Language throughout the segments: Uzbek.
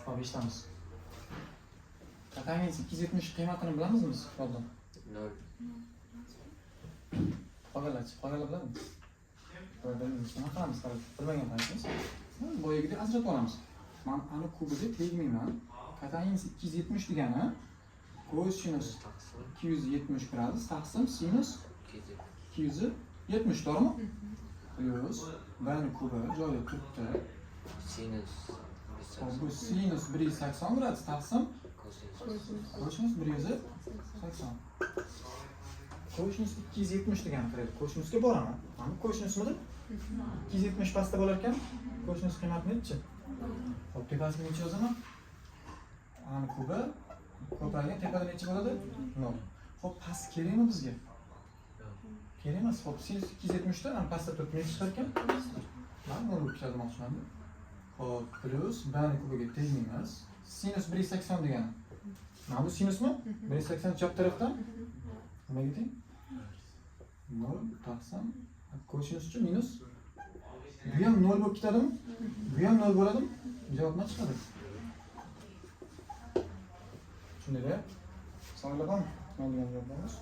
Hop, eshitamiz. Tangens 270 qiymatini bilamizmi siz? Oldin. 0. Qolganlar biladimi? Bilmaymiz. Nima qilamiz? Bilmagan paytimiz. Boyagidek ajratib olamiz. Men ani kubiga tegmayman. Tangens 270 degani kosinus 270 gradus taqsim sinus 270, to'g'rimi? Plus bani kubi joyi turibdi. Sinus. Bu sinus 180 gradus taqsim kosinus 180. Kosinus 270 degani qaraydi. Kosinusga boraman. Mana kosinusmidi? 270 pastda bo'lar ekan, kosinus qiymati nechi? Xo'p, tepasiga necha yozaman? Ani kubi ko'paygan tepada necha bo'ladi? 0. Xo'p, past kerakmi bizga? Kerak emas. Xo'p, sinus 270 dan ani pastda turib necha chiqar ekan? Mana 0 bo'lib ketadi demoqchiman. Xo'p, plus bani kubiga tegmaymiz. Sinus 180 degani. Mana bu sinusmi? 180 chap tarafdan nimaga teng? 0 taqsim kosinuschi minus. Bu ham 0 bo'lib ketadimi? Bu ham 0 bo'ladimi? Javob nima chiqadi? Tushundinglar? Savollar bormi? Nima degan javobimiz?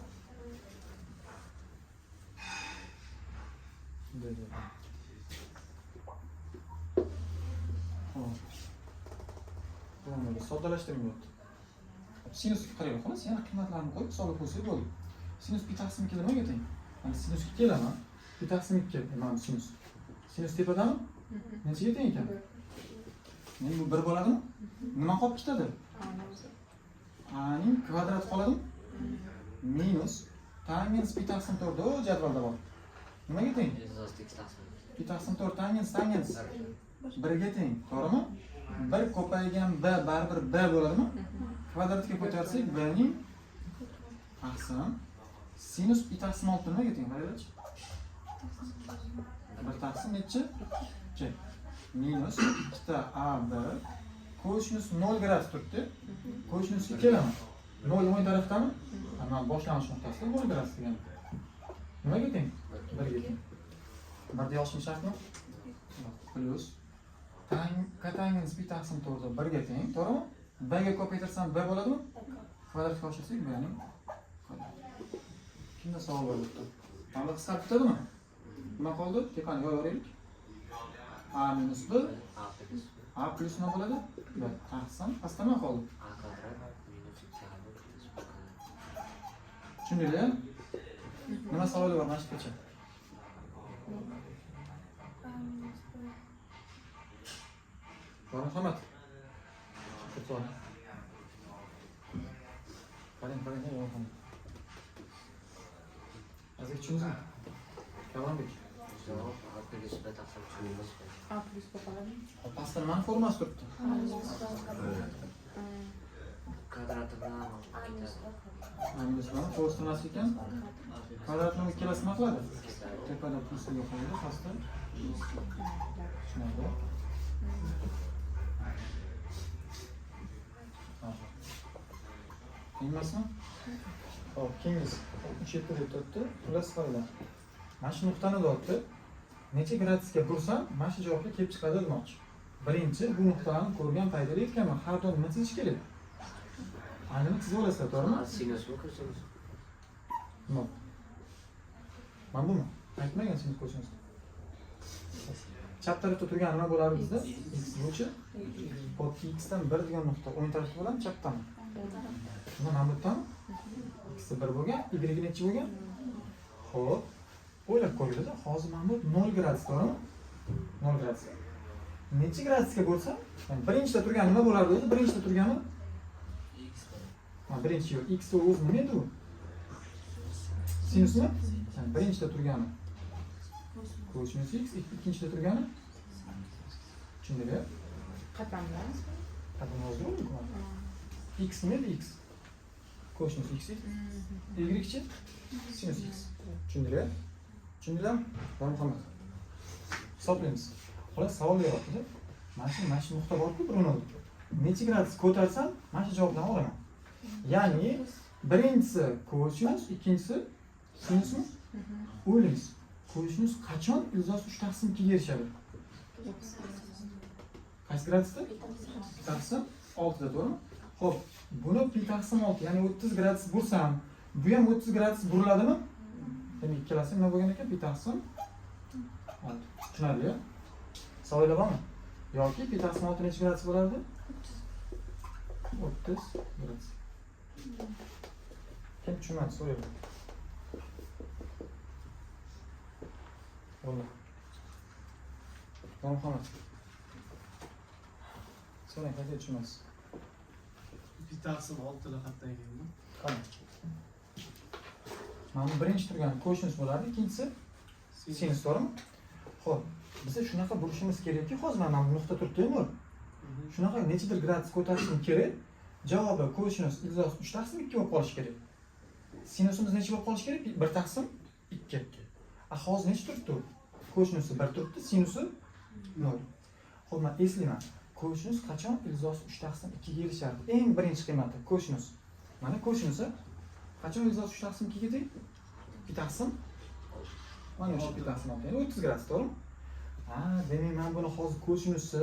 Bo'lmaydi, soddalashtirmayapti. Sinusga qaraylik, xolos, yana qiymatlarni qo'yib hisobga qo'ysak bo'ldi. Sinus pi taqsim 2 nimaga teng? Mana sinusga kelaman. Pi taqsim 2 mana sinus. Sinus tepadami? Nechaga teng ekan? Men bu 1 bo'ladimi? Nima qolib ketadi? A ning kvadrati qoladimi? Minus tangens pi taqsim 4 da jadvalda bor. Nimaga teng? Pi taqsim 4 tangens 1 ga teng, to'g'rimi? 1 ko'paygan b baribir b bo'ladimi? Kvadratga ko'tarsak b ning taqsim sinus pi taqsim 6 nimaga teng? Qaraylik. 1 taqsim nechi? 2. Minus 2 ab kosinus 0 gradus turibdi. Kosinusga kelaman. 0 o'ng tarafdami? Mana boshlanish nuqtasi 0 gradus degan. Nimaga teng? 1 ga teng. 1 da yozishim shartmi? Plus tangens pi taqsim 4 1 ga teng, to'g'rimi? B ga ko'paytirsam b bo'ladimi? Kvadratga oshirsak b ning kvadrati. Kimda savol bor bitta? Mana qisqarib ketadimi? Nima qoldi? Tepani yoyaraylik. A minus b A plus nima bo'ladi? B taqsim pastda nima qoldi? A kvadrat minus 2 Tushundinglar? Nima savoli bor mana shu kecha? Marhamat. Ketuan. Paling marhamat. Azizga tushundingizmi? Kavlanbek. Javob A plus B taqsim tushunimiz. A plus ko'payadi. Pastda nima formulasi turibdi? Kvadrati bilan ketadi. Minus bilan qo'shtirmas ekan. Kvadratning ikkalasi nima qiladi? Tepada plusga qo'yadi, pastda. Tushunarli. Emasmi? Xo'p, kengiz 67 deb turibdi. Xullas qilinglar. Mana shu nuqtani olibdi. Necha gradusga bursam, mana shu javobga kelib chiqadi demoqchi. Birinchi bu nuqtani ko'rgan paytda aytganman, har doim nima chizish kerak? Ayni chizib olasizlar, to'g'rimi? Sinusmi, kosinus? Nima? Mana bumi? Aytmagan sinus kosinus. Chap tarafda turgan nima bo'lardi bizda? X bo'yicha. Xo'p, x dan 1 degan nuqta o'ng tarafda bo'ladi, chapdan. Mana bu yerdan x 1 bo'lgan, y necha bo'lgan? Xo'p, o'ylab ko'ringlar. Hozir mana bu 0 gradus, to'g'rimi? 0 gradus. Necha gradusga bo'lsa, birinchida turgan nima bo'lardi o'zi? Birinchida turgani X. Ha, birinchi yo'q. X o'zi nima edi u? Sinusmi? Birinchida turgani kosinus x, ikkinchida turgani tushundinglar? Qatlamlarimiz. Qatlam yozdiruvdik-ku. X nima edi? X kosinus x, y-chi sinus x. Tushundinglar? Tushundinglar? Marhamat. Hisoblaymiz. Xo'las, savol beryapti. Mana shu nuqta bor-ku, birovni. Necha gradus ko'tarsam, mana shu javobni olaman. Ya'ni birinchisi kosinus, ikkinchisi sinusmi? O'ylaymiz. Kosinus qachon ildiz 3 taqsim 2 ga erishadi? Qaysi gradusda? Pi taqsim 6 da, to'g'rimi? Xo'p, buni pi taqsim 6, ya'ni 30 gradus bursam, bu ham 30 gradus buriladimi? Demak, ikkalasi nima bo'lgan ekan? Pi taqsim 6. Tushunarli, ya? Savollar bormi? Yoki pi taqsim 6 necha gradus bo'lardi? 30 gradus. Kim tushunmadi, so'rayman. Bo'ldi. Muhammad. So'rang, qayta tushunasiz. Pi taqsim 6 xatdan keldi. Qani. Mana bu birinchi turgan kosinus bo'lardi, ikkinchisi sinus, to'g'rimi? Xo'p, biz shunaqa burishimiz kerakki, hozir mana bu nuqta turibdi-ku. Shunaqa nechadir gradus ko'tarishim kerak. Javobi kosinus ildiz 3 taqsim 2 bo'lib qolishi kerak. Sinusimiz necha bo'lib qolishi kerak? 1 taqsim 2. Hozir necha turibdi? Kosinusi 1 turibdi, sinusi 0. Xo'p, men eslayman. Kosinus qachon ildiz 3 taqsim 2 ga erishardi? Eng birinchi qiymati kosinus. Mana kosinusi qachon ildiz 3 taqsim 2 ga teng? 1 taqsim mana shu 1 taqsim 6, ya'ni 30 gradus, to'g'rimi? Ha, demak men buni hozir kosinusi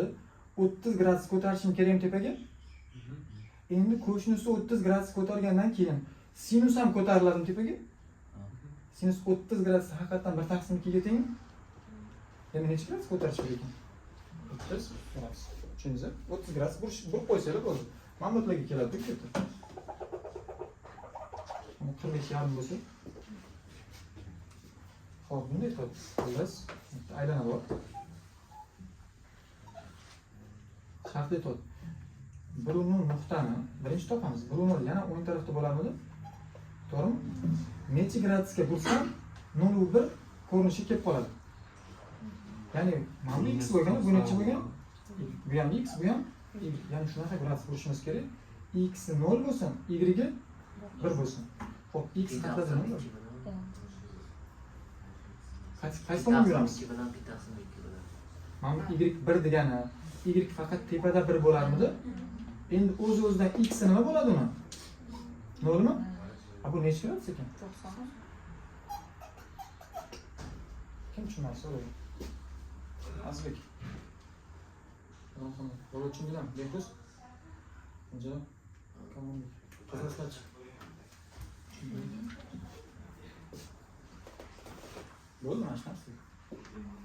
30 gradus ko'tarishim kerakmi tepaga? Endi kosinusi 30 gradus ko'targandan keyin sinus ham ko'tariladimi tepaga? Sinus 30 gradus haqiqatan 1 taqsim 2 ga tengmi? Endi necha gradus ko'tarish kerak ekan? 30 gradus. Tushundingizmi? 30 gradus burib qo'ysanglar bo'ldi. Mana bu yerga keladi, ketdi. Mana 45 yarim bo'lsa. Xo'p, bunday qilib biz aylanadi bor. Shartli tot. Birovni nuqtani birinchi topamiz. Birovni yana o'ng tarafda bo'larmidi? To'g'rimi? Necha gradusga bursam 0,1 ko'rinishi kelib qoladi. Ya'ni mana bu x bo'lgan, bu necha bo'lgan? Bu ham x, bu ham y. Ya'ni shunaqa gradus burishimiz kerak. X 0 bo'lsin, y 1 bo'lsin. Xo'p, x Pi haqida taqsim nima? 2 bilan. Qaysi tomonga yuramiz? 2 bilan pi taqsim 2 bilan. Mana bu y 1 degani, y faqat tepada 1 bo'larmidi? Endi o'z-o'zidan x nima bo'ladi uni? 0 mi? Bu necha gradus ekan? 90. Kim tushunadi, so'raydi. Azbek. Yo'q, tushundilar. Behruz. Unja komanda. Qizg'aslach. Bo'ldi, mana shu narsa.